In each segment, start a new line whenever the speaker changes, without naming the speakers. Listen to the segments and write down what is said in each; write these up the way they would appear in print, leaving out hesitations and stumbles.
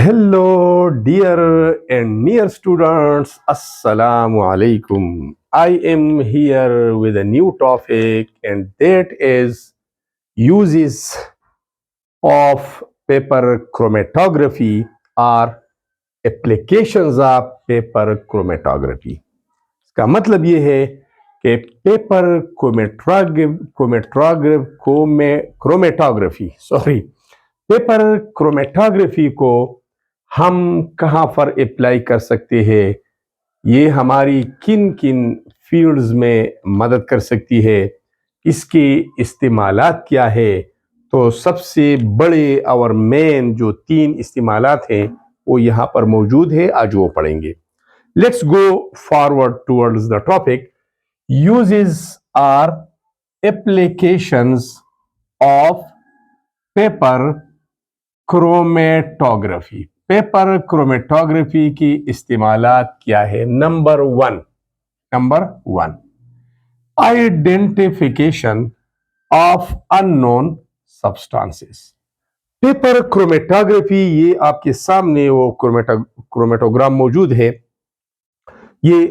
Hello, dear and near students. Assalamu alaikum. I am here with a new topic, and that is uses of paper chromatography or applications of paper chromatography. इसका मतलब ये है कि paper paper chromatography को हम कहाँ पर apply कर सकते हैं, ये हमारी किन किन फील्ड्स में मदद कर सकती है, इसके इस्तेमालात क्या है। तो सबसे बड़े और मेन जो 3 इस्तेमालात हैं वो यहाँ पर मौजूद है, आज वो पढ़ेंगे। Let's go forward towards the topic. Uses or applications of paper chromatography. Paper chromatography की इस्तेमालात क्या है। Number one identification of unknown substances. Paper chromatography, ये आपके सामने वो क्रोमेटोग्राम मौजूद है। ये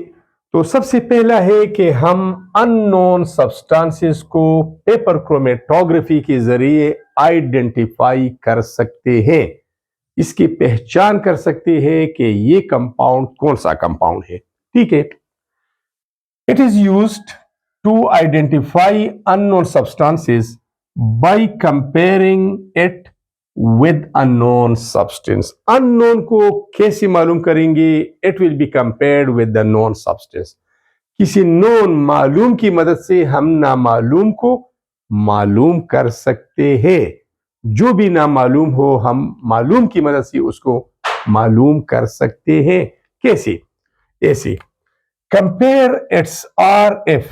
तो सबसे पहला है कि हम अननोन सब्सटेंसेस को पेपर क्रोमेटोग्राफी के जरिए आइडेंटिफाई कर सकते हैं, इसकी पहचान कर सकते हैं कि ये कंपाउंड कौन सा कंपाउंड है। ठीक है, it is used to identify unknown substances by comparing it with unknown substance. Unknown को कैसे मालूम करेंगे। It will be compared with the known substance. किसी नोन मालूम की मदद से हम नामालूम को मालूम कर सकते हैं। जो भी नामालूम हो हम मालूम की मदद से उसको मालूम कर सकते हैं। कैसे? ऐसे compare its RF,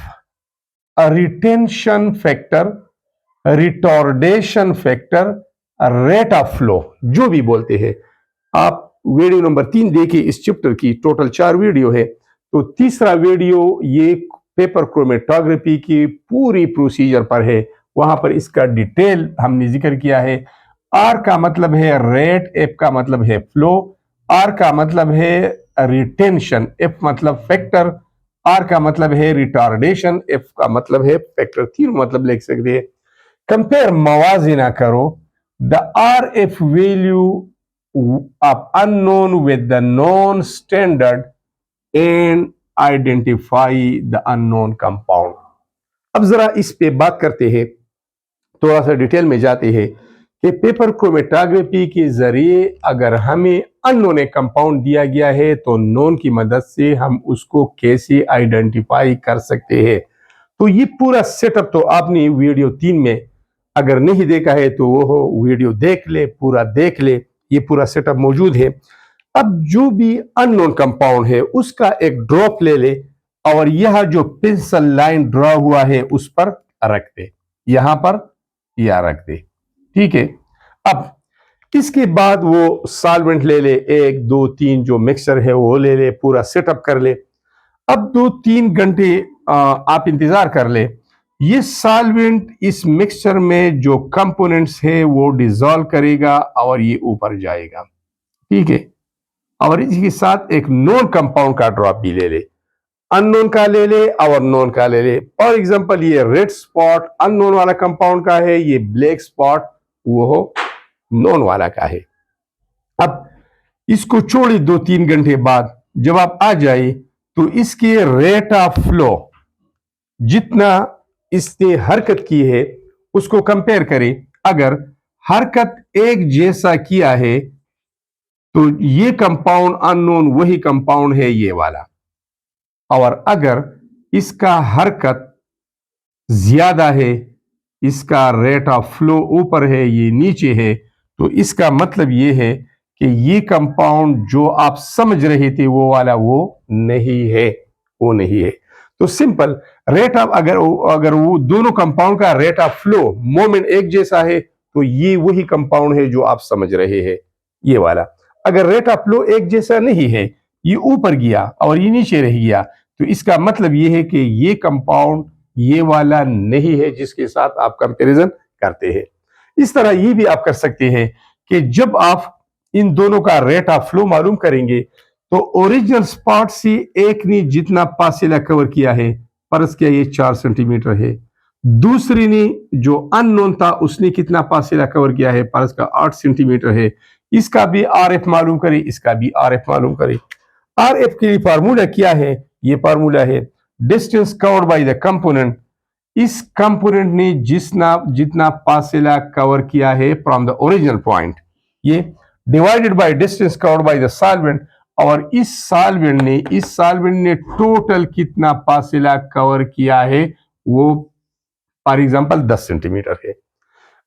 retention factor, retardation factor, rate of flow, जो भी बोलते हैं। आप वीडियो नंबर 3 देखिए, इस चैप्टर की टोटल 4 वीडियो है। तो तीसरा वीडियो ये पेपर क्रोमेटोग्राफी की पूरी प्रोसीजर पर है, वहां पर इसका डिटेल हमने जिक्र किया है। आर का मतलब है रेट, एफ का मतलब है फ्लो, आर का मतलब है रिटेंशन, एफ मतलब फैक्टर, आर का मतलब है रिटार्डेशन, एफ का मतलब है फैक्टर। तीनों मतलब लिख सकते हैं। कंपेयर, मवाजना करो the RF value of unknown with the known standard and identify the unknown compound. अब जरा इस पे बात करते हैं, थोड़ा सा डिटेल में जाते हैं कि पेपर क्रोमेटोग्राफी के जरिए अगर हमें अननोन एक कंपाउंड दिया गया है तो नोन की मदद से हम उसको कैसे आइडेंटिफाई कर सकते हैं। तो ये पूरा सेटअप तो आपने वीडियो 3 में अगर नहीं देखा है तो वो वीडियो देख ले, पूरा देख ले, ये पूरा सेटअप मौजूद है। अब जो भी अननोन कंपाउंड है उसका एक ड्रॉप ले ले और यह जो पेंसिल लाइन ड्रॉ हुआ है उस पर रख दे, यहां पर या रख दे। ठीक है, अब इसके बाद वो सॉल्वेंट ले ले, 1 2 3 जो मिक्सचर है वो ले ले, पूरा सेटअप कर ले। अब 2-3 घंटे आप इंतजार कर ले। ये सॉल्वेंट इस मिक्सचर में जो कंपोनेंट्स है वो डिसॉल्व करेगा और ये ऊपर जाएगा। ठीक है, और इसके साथ एक नॉन कंपाउंड का ड्रॉप भी ले ले, अननोन का ले ले और नॉन का ले ले। फॉर एग्जांपल ये रेड स्पॉट अननोन वाला कंपाउंड का है, ये ब्लैक स्पॉट वो नॉन वाला का है। अब इसको छोड़े 2-3 घंटे बाद जब आप आ जाए तो इसके रेट ऑफ फ्लो, जितना इसने हरकत की है उसको कंपेयर करें। अगर हरकत एक जैसा किया है तो ये कंपाउंड अननोन वही कंपाउंड है ये वाला, और अगर इसका हरकत ज्यादा है, इसका रेट ऑफ फ्लो ऊपर है ये नीचे है, तो इसका मतलब ये है कि ये कंपाउंड जो आप समझ रहे थे वो वाला वो नहीं है, वो नहीं है। तो सिंपल रेट ऑफ, अगर वो दोनों कंपाउंड का रेट ऑफ फ्लो मोमेंट एक जैसा है तो ये वही कंपाउंड है जो आप समझ रहे हैं, ये वाला। अगर रेट ऑफ फ्लो एक जैसा नहीं है, ये ऊपर गया और ये नीचे रह गया, तो इसका मतलब ये है कि ये कंपाउंड ये वाला नहीं है जिसके साथ आप कंपैरिजन करते हैं। इस तरह ये भी आप कर सकते हैं कि जब आप इन दोनों का रेट ऑफ फ्लो मालूम करेंगे तो ओरिजिनल स्पॉट से एक ने जितना फासिला कवर किया है, फर्ज किया ये 4 सेंटीमीटर है, दूसरी ने जो अननोन था उसने कितना फासिला कवर किया है, फर्ज का 8 सेंटीमीटर है। इसका भी आरएफ मालूम करें, इसका भी आरएफ मालूम करें। आरएफ के लिए फार्मूला क्या है? ये फार्मूला है distance covered by the component. इस कंपोनेंट ने जितना फासिला कवर किया है फ्रॉम द ओरिजिनल पॉइंट, ये divided by distance covered by the solvent, और इस सॉल्वेंट ने टोटल कितना फासिला कवर किया है, वो फॉर एग्जांपल 10 सेंटीमीटर है।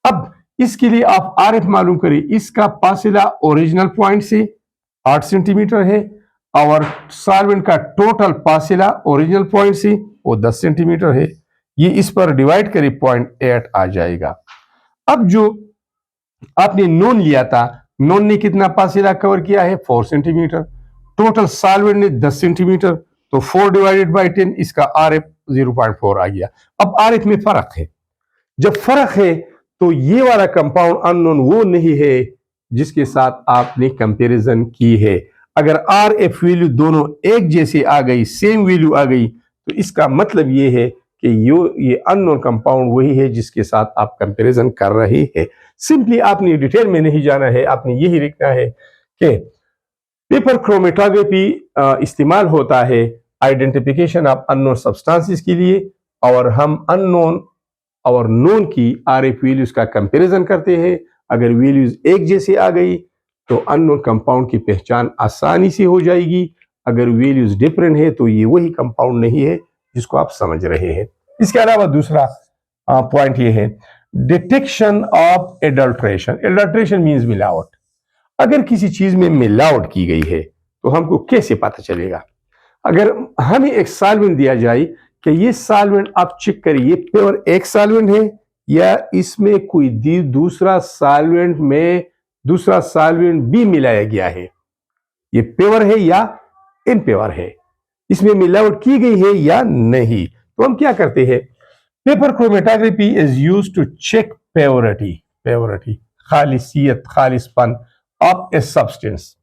अब इसके लिए आप आरएफ मालूम करें। इसका फासिला ओरिजिनल पॉइंट से 8 सेंटीमीटर है और सॉल्वेंट का टोटल फासिला ओरिजिनल पॉइंट से वो 10 सेंटीमीटर है। ये इस पर डिवाइड करें 0.8 आ जाएगा। अब जो आपने नोन लिया था, नोन ने कितना फासिला कवर किया है? 4 सेंटीमीटर। टोटल सॉल्वेंट ने 10 सेंटीमीटर, तो 4 डिवाइडेड बाई 10, इसका आरएफ 0.4 आ गया। अब आरएफ में फर्क है। जब फर्क है तो ये वाला कंपाउंड अननोन वो नहीं है जिसके साथ आपने कंपैरिजन की है। अगर आरएफ वैल्यू दोनों एक जैसे आ गई, सेम वैल्यू आ गई, तो इसका मतलब ये है कि ये अननोन कंपाउंड वही है जिसके साथ आप कंपैरिजन कर रहे हैं। सिंपली आपने डिटेल में नहीं जाना है, आपने यही लिखना है कि पेपर क्रोमेटोग्राफी इस्तेमाल होता है आइडेंटिफिकेशन ऑफ अननोन सब्सटेंसेस के लिए, और हम अननोन और नोन की आरएफ वैल्यूज का कंपैरिजन करते हैं। अगर वैल्यूज एक जैसे आ गई तो अननोन कंपाउंड की पहचान आसानी से हो जाएगी। अगर वैल्यूज डिफरेंट है तो ये वही कंपाउंड नहीं है जिसको आप समझ रहे हैं। इसके अलावा दूसरा पॉइंट ये है detection of adulteration. Adulteration means मिलावट। अगर किसी चीज में मिलावट की गई है तो हमको कैसे पता चलेगा? अगर हमें एक सॉल्वेंट दिया जाए कि ये सॉल्वेंट आप चेक करिए, ये प्योर एक सॉल्वेंट है या इसमें कोई दूसरा सॉल्वेंट भी मिलाया गया है, ये प्योर है या इनप्योर है, इसमें मिलावट की गई है या नहीं। तो हम क्या करते हैं? Paper chromatography is used to check purity, खालिसियत, खालिसपन of a substance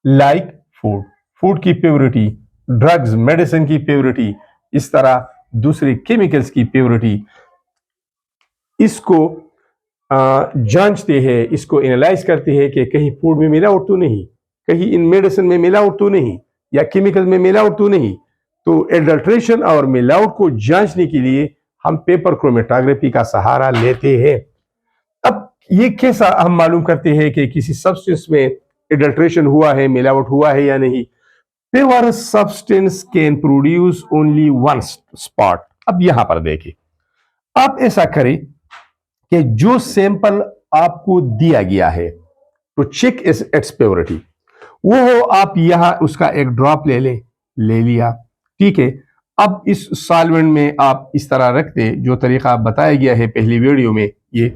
like food की प्योरिटी, ड्रग्स, मेडिसिन की प्योरिटी, इस तरह दूसरे केमिकल्स की प्योरिटी। इसको जांचते हैं, इसको एनालाइज करते हैं कि कहीं फूड में मिलावट तो नहीं, कहीं इन मेडिसिन में मिलावट तो नहीं, या केमिकल में मिलावट तो नहीं। तो एडल्ट्रेशन और मिलावट को जांचने के लिए हम पेपर क्रोमेटोग्राफी का सहारा लेते हैं। अब ये कैसा हम मालूम करते हैं कि किसी सब्सटेंस में एडल्ट्रेशन हुआ है, मिलावट हुआ है या नहीं? Pure substance can produce only one spot। अब यहां पर देखिए, आप ऐसा करें कि जो सैंपल आपको दिया गया है तो चेक इट्स प्योरिटी, वो हो आप यहां उसका एक ड्रॉप ले लिया, ठीक है। अब इस सॉल्वेंट में आप इस तरह रख दें जो तरीका बताया गया है पहली वीडियो में। ये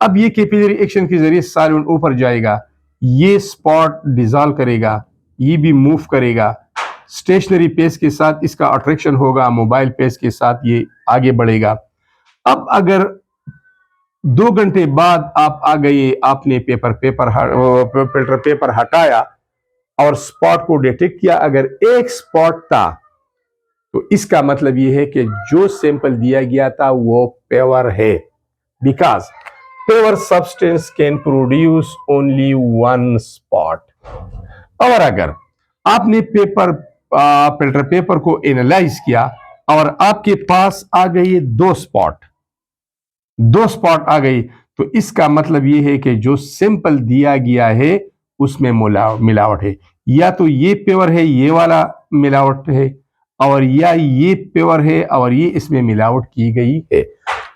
अब ये कैपिलरी एक्शन के जरिए सॉल्वेंट ऊपर जाएगा, ये स्पॉट डिजॉल्व करेगा, ये भी मूव करेगा। स्टेशनरी पेस के साथ इसका अट्रैक्शन होगा, मोबाइल पेस के साथ ये आगे बढ़ेगा। अब अगर 2 घंटे बाद आप आ गए, आपने फिल्टर पेपर हटाया और स्पॉट को डिटेक्ट किया, अगर एक स्पॉट था तो इसका मतलब यह है कि जो सैंपल दिया गया था वो प्योर है, because pure substance can produce only one spot. और अगर आपने फिल्टर पेपर को एनालाइज किया और आपके पास आ गई 2 स्पॉट आ गई, तो इसका मतलब यह है कि जो सैंपल दिया गया है उसमें मिलावट है। या तो ये प्योर है, ये वाला मिलावट है, और या ये प्योर है और ये इसमें मिलावट की गई है।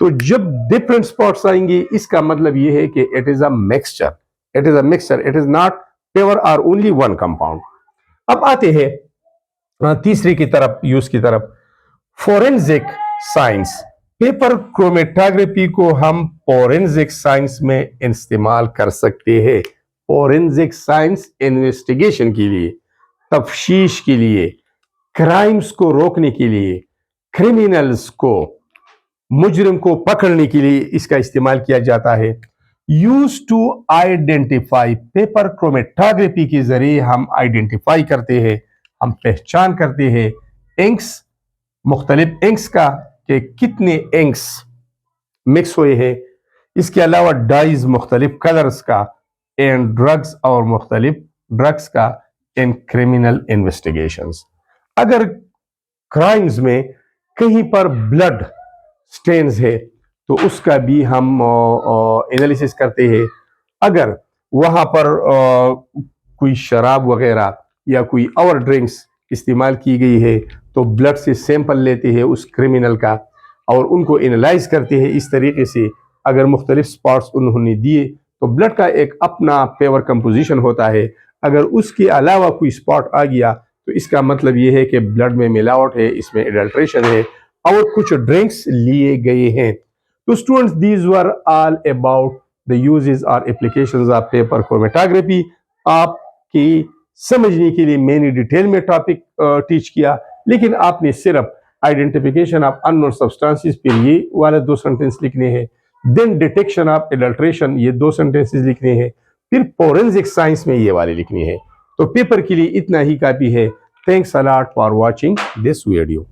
तो जब डिफरेंट स्पॉट्स आएंगे इसका मतलब यह है कि it is a mixture, it is not pure और ओनली वन कंपाउंड। अब आते हैं तीसरी की तरफ, यूज की तरफ, फोरेंसिक साइंस। पेपर क्रोमेटोग्राफी को हम फोरेंसिक साइंस में इस्तेमाल कर सकते हैं। फोरेंसिक साइंस इन्वेस्टिगेशन के लिए, तफ्तीश के लिए, क्राइम्स को रोकने के लिए, क्रिमिनल्स को, मुजरिम को पकड़ने के लिए इसका इस्तेमाल किया जाता है। Use to identify, paper chromatography के जरिए हम आइडेंटिफाई करते हैं, हम पहचान करते हैं इंक्स, मुख्तलिफ इंक्स का कि कितने इंक्स मिक्स हुए हैं। इसके अलावा डाइज मुख्तलिफ कलर्स का, एंड ड्रग्स और मुख्तलिफ ड्रग्स का इन क्रिमिनल इन्वेस्टिगेशंस। अगर क्राइम्स में कहीं पर ब्लड स्टेन्स है तो उसका भी हम एनालिसिस करते हैं। अगर वहां पर कोई शराब वगैरह या कोई और ड्रिंक्स इस्तेमाल की गई है तो ब्लड से सैंपल लेते हैं उस क्रिमिनल का और उनको एनालाइज करते हैं इस तरीके से। अगर मुख्तलिफ स्पॉट्स उन्होंने दिए तो ब्लड का एक अपना पेवर कंपोजिशन होता है। अगर उसके अलावा कोई स्पॉट आ गया तो इसका मतलब ये है कि ब्लड में मिलावट है, इसमें एडल्ट्रेशन है और कुछ ड्रिंक्स लिए गए हैं। तो students, these were all about the uses और एप्लीकेशंस ऑफ पेपर क्रोमेटोग्राफी। आपकी समझने के लिए मैंने डिटेल में टॉपिक टीच किया, लेकिन आपने सिर्फ आइडेंटिफिकेशन ऑफ अननोन सब्सटेंसेस पर ये वाले 2 सेंटेंस लिखने हैं, देन डिटेक्शन ऑफ एडल्ट्रेशन ये 2 सेंटेंसेस लिखने हैं, फिर फोरेंसिक साइंस में ये वाले लिखनी है। तो पेपर के लिए इतना ही काफी है। Thanks a lot for watching this video.